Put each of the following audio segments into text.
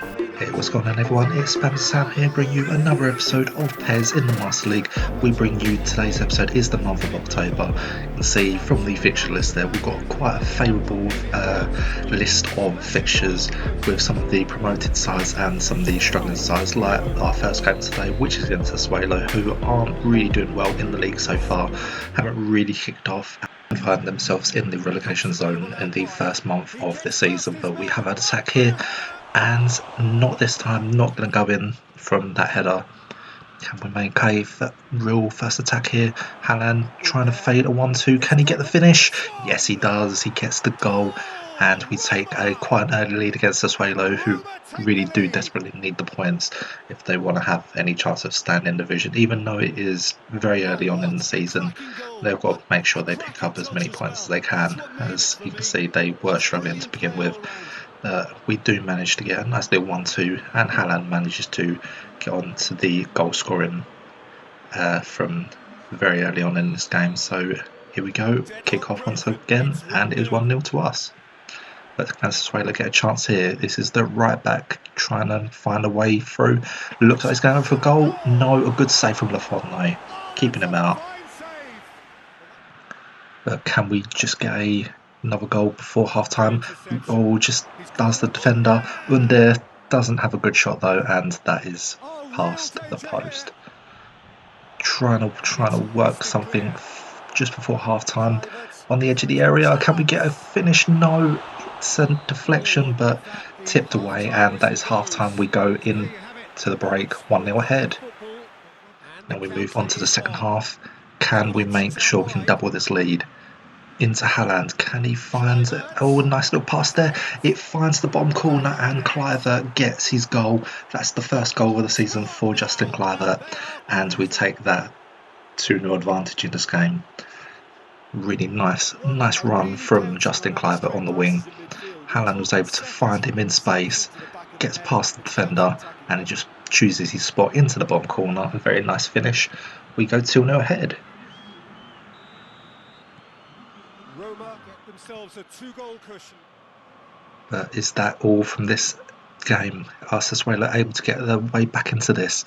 Hey, what's going on everyone? It's Spam Sam here, bringing you another episode of Pairs in the Master League. We bring you, today's episode is the month of October. You can see from the fixture list there, we've got quite a favourable list of fixtures with some of the promoted sides and some of the struggling sides, like our first game today, which is against Sassuolo, who aren't really doing well in the league so far, haven't really kicked off and find themselves in the relegation zone in the first month of the season. But we have had attack here, and not this time, not going to go in from that header. Can we make a real first attack here? Haaland trying to fade a 1-2. Can he get the finish? Yes, he does. He gets the goal, and we take a quite an early lead against Sassuolo, who really do desperately need the points if they want to have any chance of staying in division. Even though it is very early on in the season, they've got to make sure they pick up as many points as they can. As you can see, they were struggling to begin with. We do manage to get a nice little 1-2, and Haaland manages to get on to the goal scoring from very early on in this game. So here we go, kick off once again, and it was 1-0 to us. But can Sassuolo get a chance here? This is the right back trying to find a way through. Looks like he's going for a goal. No, a good save from Lafont though, keeping him out. But can we just get another goal before half time? Oh, just does the defender. Under doesn't have a good shot though, and that is past the post. Trying to work something just before half time on the edge of the area. Can we get a finish? No, it's a deflection, but tipped away, and that is half time. We go in to the break 1-0 ahead. Now we move on to the second half. Can we make sure we can double this lead? Into Haaland, can he find a nice little pass there? It finds the bottom corner, and Kluivert gets his goal. That's the first goal of the season for Justin Kluivert, and we take that 2-0 advantage in this game. Really nice run from Justin Kluivert on the wing. Haaland was able to find him in space, gets past the defender, and he just chooses his spot into the bottom corner. A very nice finish. We go 2-0 ahead. Roma get themselves a 2-goal cushion. But is that all from this game? Are Sassuolo able to get their way back into this?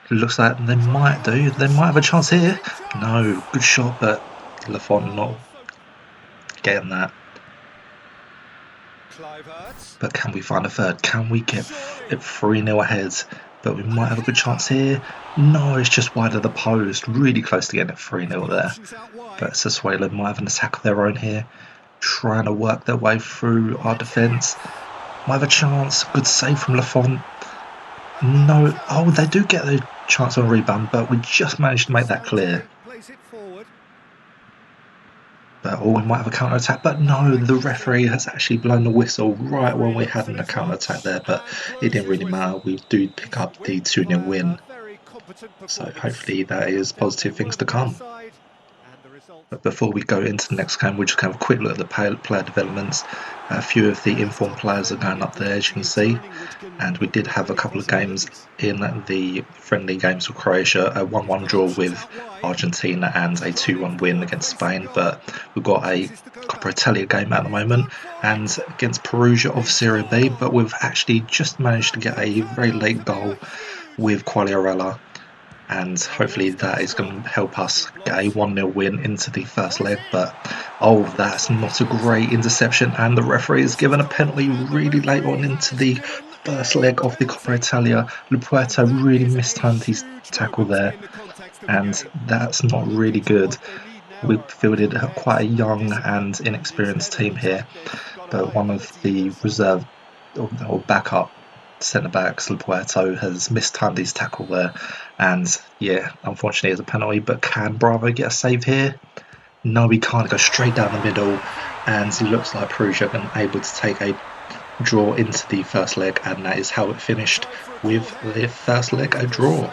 It looks like they might do. They might have a chance here. No, good shot, but Lafont not getting that. But can we find a third? Can we get it 3-0 ahead? But we might have a good chance here. No, it's just wide of the post. Really close to getting it 3-0 there. But Sassuolo might have an attack of their own here, trying to work their way through our defence. Might have a chance. Good save from Lafont. No. Oh, they do get the chance on a rebound, but we just managed to make that clear. But we might have a counter-attack, but no, the referee has actually blown the whistle right when we had a counter-attack there, but it didn't really matter. We do pick up the 2-0 win, so hopefully that is positive things to come. But before we go into the next game, we'll just have a quick look at the player developments. A few of the informed players are going up there, as you can see, and we did have a couple of games in the friendly games with Croatia, a 1-1 draw with Argentina and a 2-1 win against Spain, but we've got a Coppa Italia game at the moment and against Perugia of Serie B, but we've actually just managed to get a very late goal with Quagliarella, and hopefully that is going to help us get a 1-0 win into the first leg. But oh, that's not a great interception, and the referee has given a penalty really late on into the first leg of the Coppa Italia. Lupuerto really mistimed his tackle there, and that's not really good. We fielded quite a young and inexperienced team here, but one of the reserve or backup centre-backs, Lupuerto, has mistimed his tackle there, and yeah, unfortunately it's a penalty. But can Bravo get a save here? No, he can't. Go straight down the middle, and it looks like Perugia are able to take a draw into the first leg, and that is how it finished, with the first leg a draw.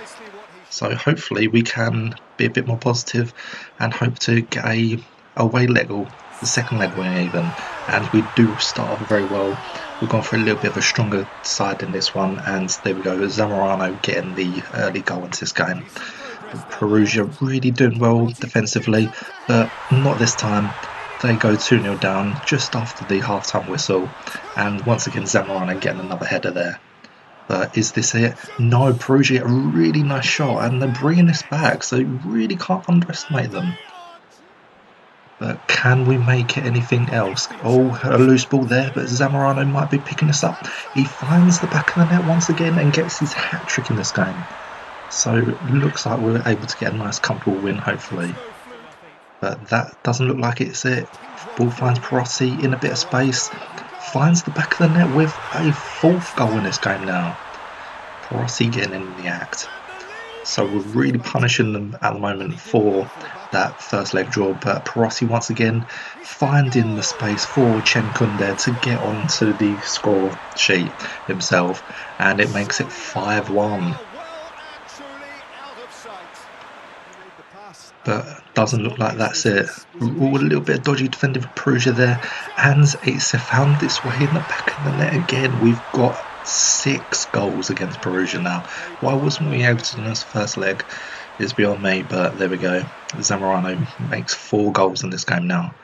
So hopefully we can be a bit more positive and hope to get a away leg, or the second leg win even, and we do start off very well. We've gone for a little bit of a stronger side in this one, and there we go, Zamorano getting the early goal into this game. Perugia really doing well defensively, but not this time. They go 2-0 down just after the half-time whistle, and once again Zamorano getting another header there. But is this it? No, Perugia, a really nice shot, and they're bringing this back, so you really can't underestimate them. But can we make it anything else? Oh, a loose ball there, but Zamorano might be picking this up. He finds the back of the net once again and gets his hat-trick in this game. So looks like we're able to get a nice comfortable win, hopefully. But that doesn't look like it's it. Ball finds Perotti in a bit of space. Finds the back of the net with a fourth goal in this game now. Perotti getting in the act. So we're really punishing them at the moment for that first leg draw, but Perotti once again finding the space for Chen Kunde to get onto the score sheet himself, and it makes it 5-1. But doesn't look like that's it. Ooh, a little bit of dodgy defending for Perugia there, and it's found its way in the back of the net again. We've got 6 goals against Perugia now. Why wasn't we able to in this first leg is beyond me, but there we go. Zamorano makes 4 goals in this game now.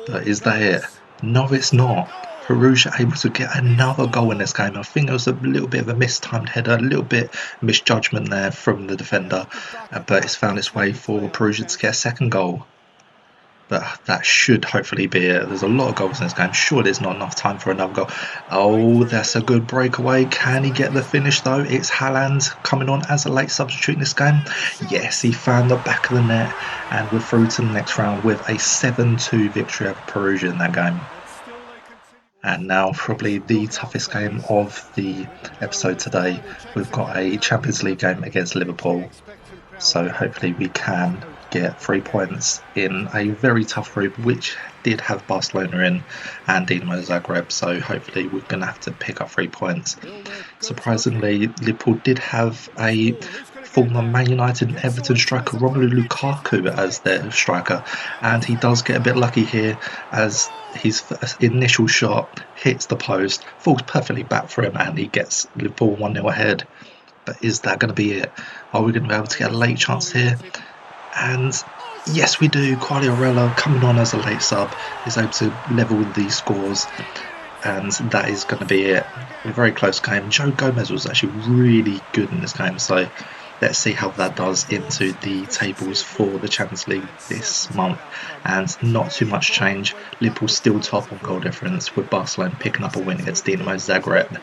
But is that it? No, it's not. Perugia able to get another goal in this game. I think it was a little bit of a mistimed header, a little bit misjudgment there from the defender, but it's found its way for Perugia to get a second goal. But that should hopefully be it. There's a lot of goals in this game. Sure, there's not enough time for another goal. Oh, that's a good breakaway. Can he get the finish though? It's Haaland coming on as a late substitute in this game. Yes, he found the back of the net, and we're through to the next round with a 7-2 victory over Perugia in that game. And now probably the toughest game of the episode today. We've got a Champions League game against Liverpool. So hopefully we can get 3 points in a very tough group, which did have Barcelona in and Dinamo Zagreb. So hopefully we're going to have to pick up 3 points. Surprisingly, Liverpool did have a former Man United and Everton striker Romelu Lukaku as their striker, and he does get a bit lucky here as his initial shot hits the post, falls perfectly back for him, and he gets Liverpool 1-0 ahead. But is that going to be it? Are we going to be able to get a late chance here? And yes, we do. Quagliarella coming on as a late sub is able to level these scores, and that is going to be it. A very close game. Joe Gomez was actually really good in this game, so let's see how that does into the tables for the Champions League this month. And not too much change. Liverpool still top on goal difference, with Barcelona picking up a win against Dinamo Zagreb.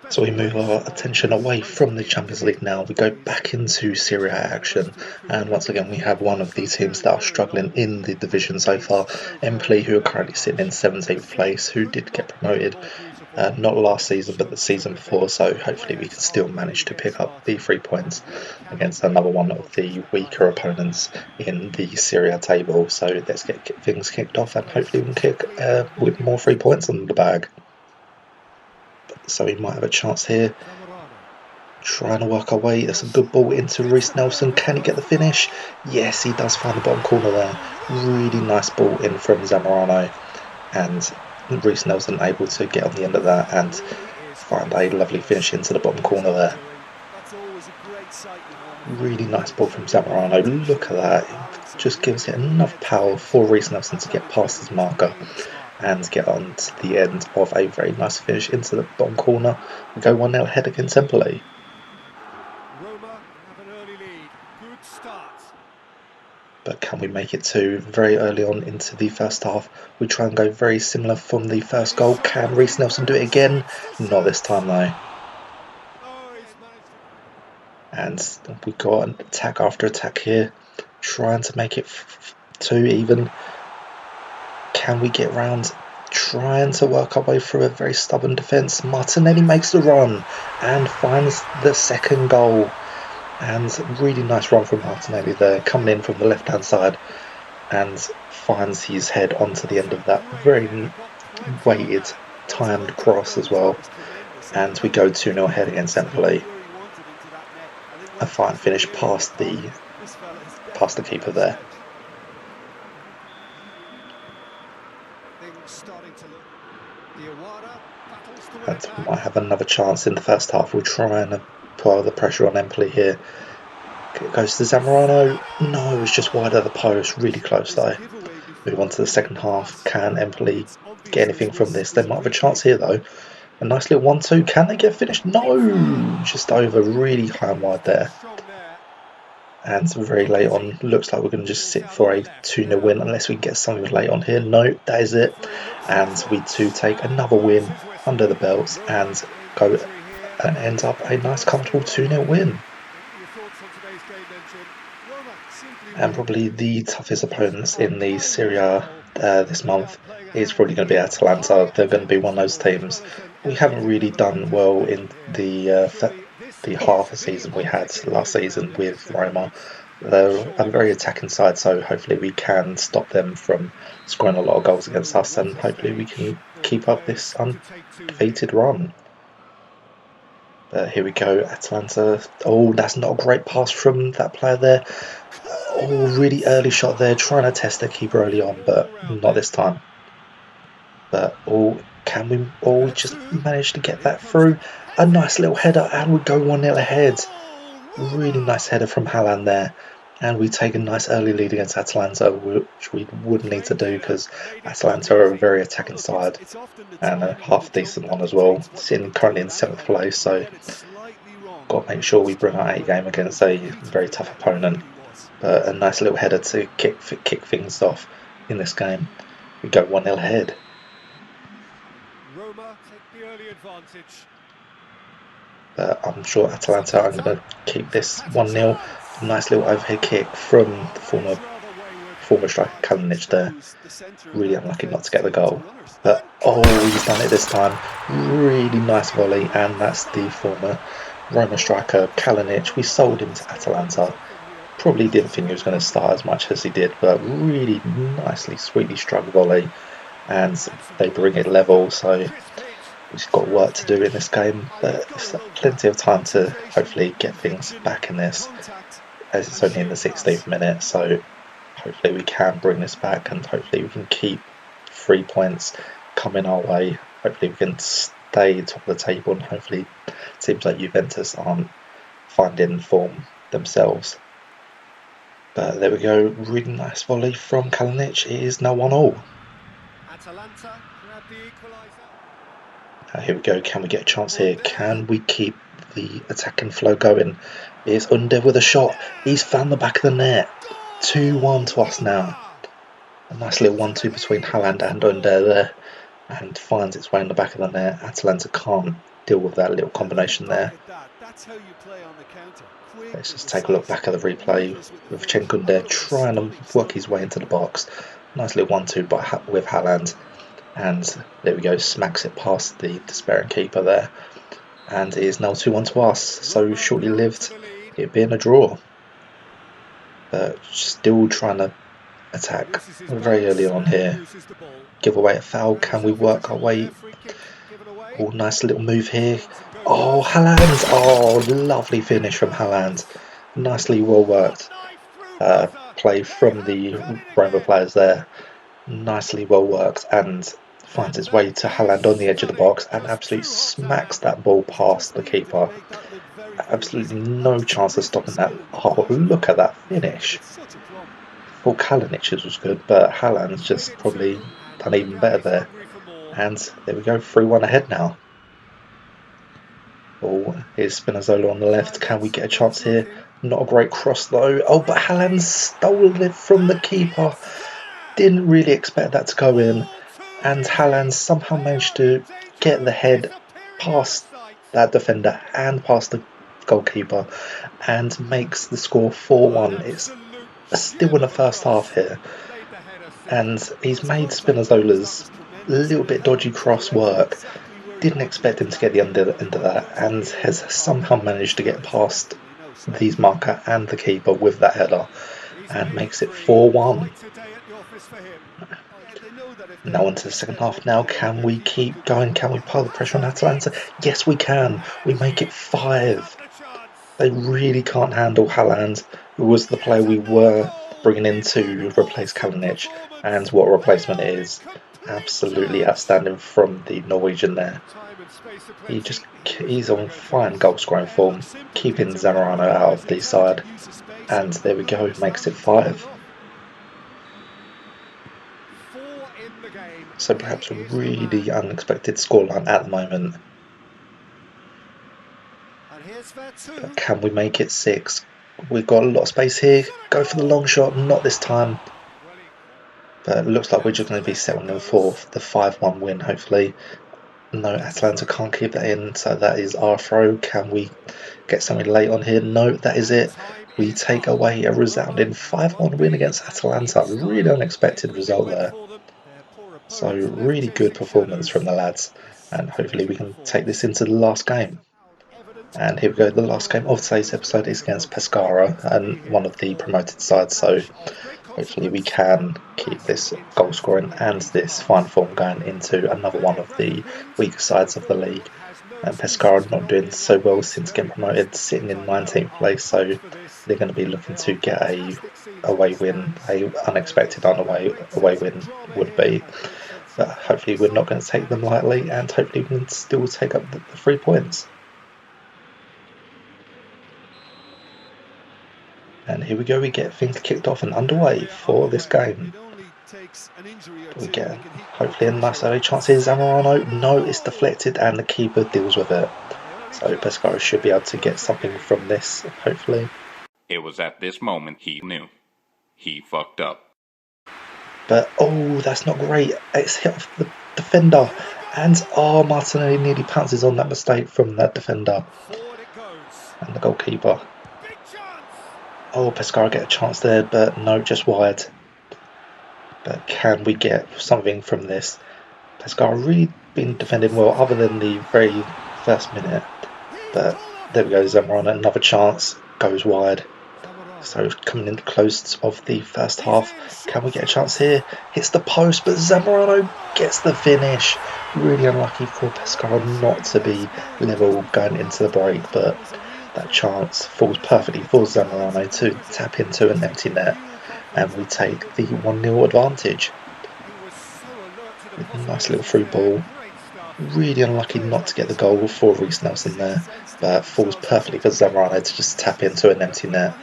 So we move our attention away from the Champions League now. We go back into Serie A action, and once again we have one of the teams that are struggling in the division so far, Empoli, who are currently sitting in 17th place, who did get promoted not last season but the season before, so hopefully we can still manage to pick up the 3 points against another one of the weaker opponents in the Serie A table. So let's get things kicked off, and hopefully we can kick with more 3 points in the bag. So we might have a chance here. Trying to work our way. It's a good ball into Reiss Nelson. Can he get the finish? Yes, he does find the bottom corner there. Really nice ball in from Zamorano. And Reiss Nelson able to get on the end of that and find a lovely finish into the bottom corner there. Really nice ball from Zamorano. Look at that. It just gives it enough power for Reiss Nelson to get past his marker and get on to the end of a very nice finish into the bottom corner. We go 1-0 ahead against Empoli. Roma have an early lead. Good start. But can we make it to very early on into the first half? We try and go very similar from the first goal. Can Reiss Nelson do it again? Not this time though. And we got an attack after attack here, trying to make it 2 even. Can we get round? Trying to work our way through a very stubborn defence. Martinelli makes the run and finds the second goal. And really nice run from Martinelli there, coming in from the left hand side, and finds his head onto the end of that very weighted, timed cross as well. And we go 2-0 ahead against Empoli. A fine finish past the keeper there. And we might have another chance in the first half. We'll try and put the pressure on Empoli here. It goes to Zamorano. No, it's just wide of the post. Really close though. Move on to the second half. Can Empoli get anything from this. They might have a chance here though. A nice little 1-2. Can they get finished? No! Just over really high and wide there. And very late on. Looks like we're going to just sit for a 2-0 win unless we get something late on here. No, that is it. And we too take another win under the belts and go and end up a nice comfortable 2-0 win. And probably the toughest opponents in the Serie A this month is probably going to be Atalanta. They're going to be one of those teams. We haven't really done well in the half a season we had last season with Roma. They're a very attacking side, so hopefully we can stop them from scoring a lot of goals against us, and hopefully we can keep up this undefeated run. But here we go, Atalanta. Oh, that's not a great pass from that player there. Oh, really early shot there, trying to test their keeper early on, but not this time. But can we? Oh, we just managed to get that through. A nice little header, and we go 1-0 ahead. Really nice header from Haaland there. And we take a nice early lead against Atalanta, which we would need to do because Atalanta are a very attacking side and a half decent one as well. Sitting currently in 7th place, so got to make sure we bring our A game against a very tough opponent. But a nice little header to kick things off in this game. We go 1-0 ahead. Roma take the early advantage. But I'm sure Atalanta are going to keep this 1-0. Nice little overhead kick from the former striker Kalinic there. Really unlucky not to get the goal. But he's done it this time. Really nice volley, and that's the former Roma striker Kalinic. We sold him to Atalanta. Probably didn't think he was going to start as much as he did, but really nicely, sweetly struck volley, and they bring it level. So we've got work to do in this game, but it's plenty of time to hopefully get things back in this, as it's only in the 16th minute. So hopefully we can bring this back, and hopefully we can keep 3 points coming our way. Hopefully we can stay top of the table, and hopefully teams like Juventus aren't finding form themselves. But there we go, really nice volley from Kalinic. It is now 1-1. Atalanta grab the equaliser. Here we go, can we get a chance here? Can we keep the attacking flow going? It's Under with a shot. He's found the back of the net. 2-1 to us now. A nice little 1-2 between Haaland and Under there, and finds its way in the back of the net. Atalanta can't deal with that little combination there. Let's just take a look back at the replay with Chenkunde trying to work his way into the box. Nice little 1-2 with Haaland, and there we go, smacks it past the despairing keeper there, and it is now 2-1 to us. So shortly lived it being a draw, but still trying to attack very early on here. Give away a foul. Can we work our way? Oh, nice little move here. Oh, Haaland. Oh, lovely finish from Haaland. Nicely well worked play from the Roma players there. Nicely well worked, and finds its way to Haaland on the edge of the box and absolutely smacks that ball past the keeper. Absolutely no chance of stopping that. Oh, look at that finish. Well, Kalinic's was good, but Haaland's just probably done even better there. And there we go, 3-1 ahead now. Oh, here's Spinazzola on the left. Can we get a chance here? Not a great cross though. Oh, but Haaland stole it from the keeper. Didn't really expect that to go in. And Haaland somehow managed to get the head past that defender and past the goalkeeper and makes the score 4-1. It's still in the first half here. And he's made Spinazzola's little bit dodgy cross work. Didn't expect him to get the end of that, and has somehow managed to get past these marker and the keeper with that header and makes it 4-1. Now into the second half now. Can we keep going? Can we pile the pressure on Atalanta? Yes, we can. We make it 5. They really can't handle Haaland, who was the player we were bringing in to replace Kalinic, and what a replacement it is. Absolutely outstanding from the Norwegian there. He's on fine goal scoring form, keeping Zamorano out of the side, and there we go, makes it 5. So perhaps a really unexpected scoreline at the moment. But can we make it 6? We've got a lot of space here. Go for the long shot, not this time. But it looks like we're just going to be settling for the 5-1 win, hopefully. No, Atalanta can't keep that in, so that is our throw. Can we get something late on here? No, that is it. We take away a resounding 5-1 win against Atalanta. Really unexpected result there. So really good performance from the lads, and hopefully we can take this into the last game. And here we go, the last game of today's episode is against Pescara, and one of the promoted sides, so hopefully we can keep this goal scoring and this fine form going into another one of the weaker sides of the league. And Pescara not doing so well since getting promoted, sitting in 19th place, so they're going to be looking to get a away win, a unexpected away win would be. But hopefully we're not going to take them lightly, and hopefully we can still take up the 3 points. And here we go, we get things kicked off and underway for this game. We get hopefully a nice early chance here. Zamorano, no, it's deflected and the keeper deals with it. So Pescara should be able to get something from this, hopefully. It was at this moment he knew. He fucked up. But, oh, that's not great. It's hit off the defender. And, oh, Martinelli nearly pounces on that mistake from that defender. And the goalkeeper. Oh, Pescara get a chance there, but no, just wide. But can we get something from this? Pescara really been defending well, other than the very first minute. But there we go, Zamorano, another chance, goes wide. So coming in close of the first half, can we get a chance here? Hits the post, but Zamorano gets the finish. Really unlucky for Pescara not to be level going into the break, but that chance falls perfectly for Zamorano to tap into an empty net, and we take the 1-0 advantage. With a nice little through ball. Really unlucky not to get the goal for Reece Nelson there, but falls perfectly for Zamorano to just tap into an empty net.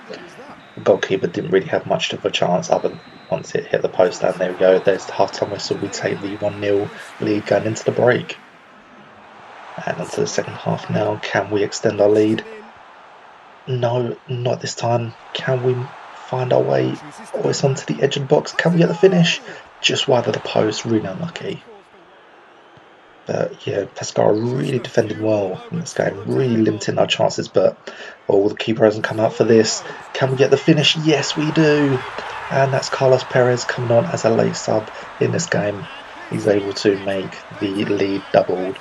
The goalkeeper didn't really have much of a chance other than once it hit the post, and there we go, there's the half-time whistle. We take the 1-0 lead going into the break. And onto the second half now. Can we extend our lead? No, not this time. Can we find our way? Oh, it's onto the edge of the box. Can we get the finish? Just wide of the post, really unlucky. But yeah, Pescara really defended well in this game, really limiting our chances, but the keeper hasn't come out for this. Can we get the finish? Yes, we do. And that's Carlos Perez coming on as a late sub in this game. He's able to make the lead doubled,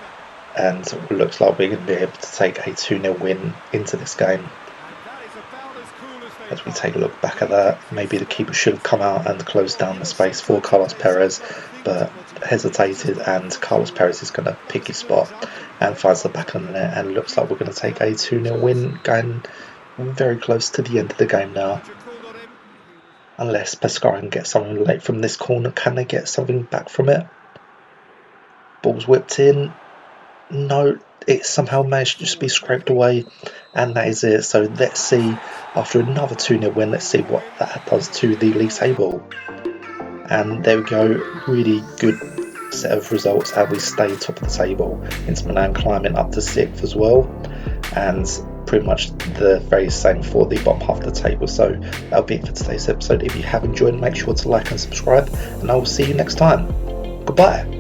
and it looks like we're going to be able to take a 2-0 win into this game. As we take a look back at that, maybe the keeper should have come out and closed down the space for Carlos Perez, but hesitated, and Carlos Perez is going to pick his spot and finds the back of the net, and looks like we're going to take a 2-0 win, going very close to the end of the game now. Unless Pescara can get something late from this corner, can they get something back from it? Ball's whipped in. No, it somehow managed to just be scraped away, and that is it. So let's see, after another 2-0 win, let's see what that does to the league table. And there we go, really good set of results, and we stay top of the table. Inter Milan climbing up to 6th as well, and pretty much the very same for the bottom half of the table. So that'll be it for today's episode. If you have enjoyed, make sure to like and subscribe, and I will see you next time. Goodbye.